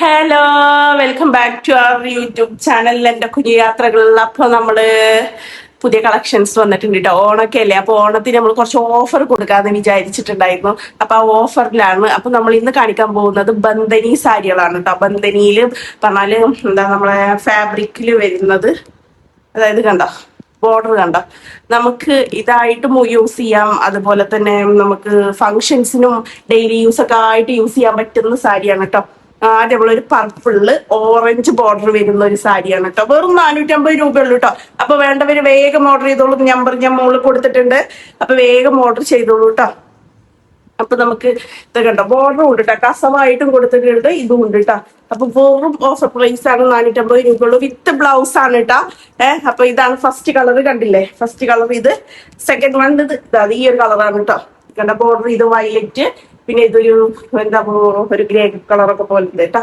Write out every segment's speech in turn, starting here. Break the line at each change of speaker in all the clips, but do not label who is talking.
Hello, welcome back to our YouTube channel. എൻ്റെ കുഞ്ഞു യാത്രകളിൽ അപ്പോൾ നമ്മള് പുതിയ കളക്ഷൻസ് വന്നിട്ടുണ്ട് കേട്ടോ. ഓണൊക്കെ അല്ലേ, അപ്പൊ ഓണത്തിന് നമ്മൾ കുറച്ച് ഓഫർ കൊടുക്കാമെന്ന് വിചാരിച്ചിട്ടുണ്ടായിരുന്നു. അപ്പൊ ആ ഓഫറിലാണ് അപ്പൊ നമ്മൾ ഇന്ന് കാണിക്കാൻ പോകുന്നത് ബന്ദനി സാരികളാണ് കേട്ടോ. ബന്ദനിയിൽ പറഞ്ഞാല് എന്താ നമ്മളെ ഫാബ്രിക്കിൽ വരുന്നത്, അതായത് കണ്ടോ ബോർഡർ കണ്ടോ, നമുക്ക് ഇതായിട്ടും യൂസ് ചെയ്യാം. അതുപോലെ തന്നെ നമുക്ക് ഫങ്ഷൻസിനും ഡെയിലി യൂസ് ഒക്കെ ആയിട്ട് യൂസ് ചെയ്യാൻ പറ്റുന്ന സാരിയാണ് കേട്ടോ. ആദ്യം നമ്മളൊരു പർപ്പിളില് ഓറഞ്ച് ബോർഡർ വരുന്ന ഒരു സാരിയാണ് കേട്ടോ. വെറും 450 രൂപയുള്ളൂ കേട്ടോ. അപ്പൊ വേണ്ടവര് വേഗം ഓർഡർ ചെയ്തോളൂ. നമ്പർ ഞാൻ മുകളിൽ കൊടുത്തിട്ടുണ്ട്. അപ്പൊ വേഗം ഓർഡർ ചെയ്തോളൂ കേട്ടോ. അപ്പൊ നമുക്ക് ഇത് കണ്ടോ, ബോർഡറും ഉണ്ട് കേട്ടോ, കസവായിട്ടും കൊടുത്തിട്ടുണ്ട്, ഇതും ഉണ്ട് കേട്ടോ. അപ്പൊ വെറും ഓഫർ പ്രൈസ് ആണ് 450 രൂപയുള്ളൂ. വിത്ത് ബ്ലൗസ് ആണ് കേട്ടോ. അപ്പൊ ഇതാണ് ഫസ്റ്റ് കളർ, കണ്ടില്ലേ? ഫസ്റ്റ് കളർ ഇത്. സെക്കൻഡ് വൺ ഇത് ഈ ഒരു കളറാണ് കേട്ടോ. കണ്ട ബോർഡർ ഇത് വയലറ്റ്, പിന്നെ ഇതൊരു എന്താ ഒരു ഗ്രേ കളറൊക്കെ പോലെ കേട്ടാ.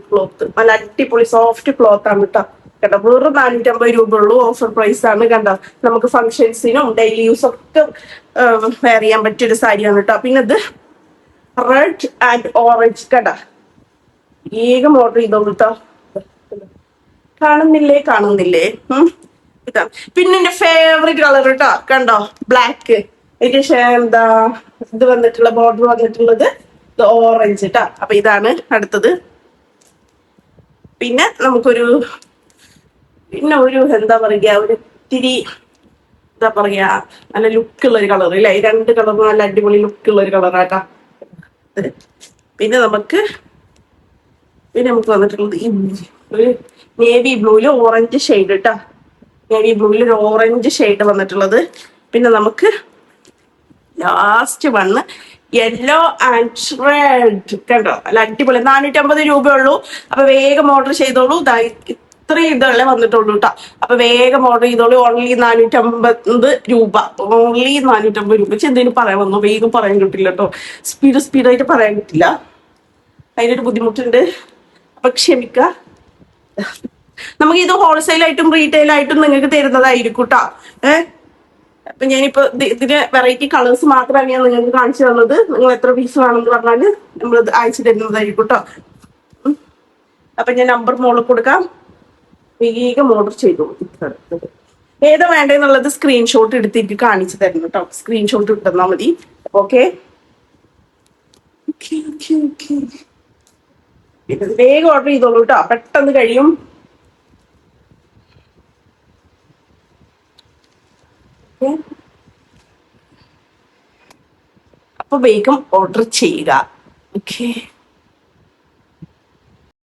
ക്ലോത്ത് നല്ല അടിപൊളി സോഫ്റ്റ് ക്ലോത്ത് ആണ് കേട്ടോ. കേട്ടോ, വെറും 450 രൂപ ഉള്ളൂ. ഓഫർ പ്രൈസ് ആണ്. കണ്ടോ, നമുക്ക് ഫങ്ഷൻസിനും ഡെയിലി യൂസ് ഒക്കെ വെയർ ചെയ്യാൻ പറ്റിയൊരു സാരിയാണ് കേട്ടോ. പിന്നെ ഇത് റെഡ് ആൻഡ് ഓറഞ്ച് കണ്ട, വേഗം ഓർഡർ ചെയ്തോളൂ കേട്ടോ. കാണുന്നില്ലേ ഇതാണ്. പിന്നെ എന്റെ ഫേവറേറ്റ് കളർ കേട്ടോ, കണ്ടോ, ബ്ലാക്ക്. എനിക്ക് എന്താ ഇത് വന്നിട്ടുള്ള ബോർഡർ വന്നിട്ടുള്ളത് ഓറഞ്ച് കേട്ടോ. അപ്പൊ ഇതാണ് അടുത്തത്. പിന്നെ നമുക്കൊരു എന്താ പറയാ, ഒരു ഇത്തിരി എന്താ പറയാ, നല്ല ലുക്കുള്ള ഒരു കളർ അല്ലേ. ഈ രണ്ട് കളറും നല്ല അടിപൊളി ലുക്കുള്ള ഒരു കളറാട്ടാ. പിന്നെ നമുക്ക് വന്നിട്ടുള്ളത് ഒരു നേവി ബ്ലൂവില് ഓറഞ്ച് ഷെയ്ഡ് കേട്ടോ. നേവി ബ്ലൂവിൽ ഒരു ഓറഞ്ച് ഷെയ്ഡ് വന്നിട്ടുള്ളത്. പിന്നെ നമുക്ക് last one yellow and red കണ്ടോ, അല്ല അടിപൊളി. 450 രൂപയുള്ളൂ. അപ്പൊ വേഗം ഓർഡർ ചെയ്തോളൂ. ഇത്രയും ഇതല്ലേ വന്നിട്ടുള്ളൂ കേട്ടോ. അപ്പൊ വേഗം ഓർഡർ ചെയ്തോളൂ. ഓൺലി 450 രൂപ. ഓൺലി 450 രൂപ. എന്തെങ്കിലും പറയാൻ വന്നു, വേഗം പറയാൻ കിട്ടില്ല കേട്ടോ. സ്പീഡായിട്ട് പറയാൻ കിട്ടില്ല, അതിനൊരു ബുദ്ധിമുട്ടുണ്ട്. അപ്പൊ ക്ഷമിക്ക. നമുക്ക് ഇത് ഹോൾസെയിൽ ആയിട്ടും റീറ്റെയിൽ ആയിട്ടും നിങ്ങൾക്ക് തരുന്നതായിരിക്കും കേട്ടോ. അപ്പൊ ഞാനിപ്പോ ഇതിന് വെറൈറ്റി കളേഴ്സ് മാത്രമാണ് ഞാൻ നിങ്ങൾക്ക് കാണിച്ചു തന്നത്. നിങ്ങൾ എത്ര പീസ് വേണമെന്ന് പറഞ്ഞാല് നമ്മൾ അയച്ചു തരുന്നതായിരിക്കും കേട്ടോ. അപ്പൊ ഞാൻ നമ്പർ മോളിൽ കൊടുക്കാം, വേഗം ഓർഡർ ചെയ്തു. ഏതാ വേണ്ടെന്നുള്ളത് സ്ക്രീൻഷോട്ട് എടുത്തിട്ട് കാണിച്ചു തരണം കേട്ടോ. സ്ക്രീൻഷോട്ട് ഇട്ടെന്നാ മതി. ഓക്കെ, വേഗം ഓർഡർ ചെയ്തോളൂ കേട്ടോ, പെട്ടെന്ന് കഴിയും. അപ്പൊ വേഗം ഓർഡർ ചെയ്യുക. ഓക്കെ.